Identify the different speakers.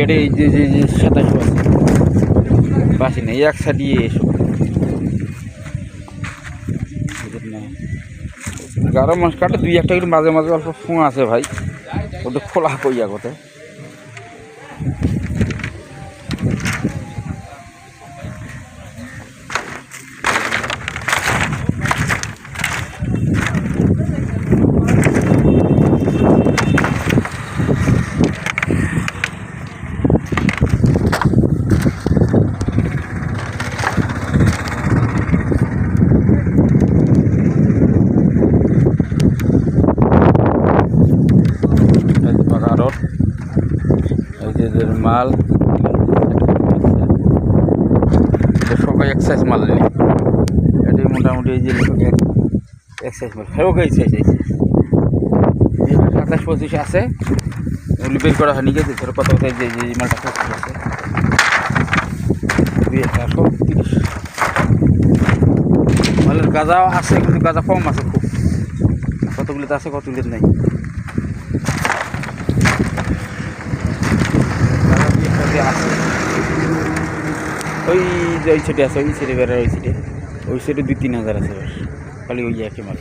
Speaker 1: এটা এই যে 27 আছে বাসি নেই এক সাইডে এসব 11 মাস কাটে 2-1টা কিন্তু মাঝে মাঝে অল্প ফোঁ আছে ভাই ওটা খোলা কইয়া কথা মাল সবাই এক্সাইজ মাল নেই এটি মোটামুটি এই যে এক্সাইজ মাল ফেরো এক্সাইজ 27-25 আছে ওগুলি বের করা হয়নি গেছে ধরো কত কোথায় যে মালটা আছে 230 মালের গাঁজা আছে কিন্তু গাঁজা কম আছে খুব কতগুলিতে আছে কতগুলিতে নেই ওই যে ওই সাইডে আছে ওই সাইডে বেড়ার ওই সাইডে 2-3 হাজার আছে খালি ওই একই মাল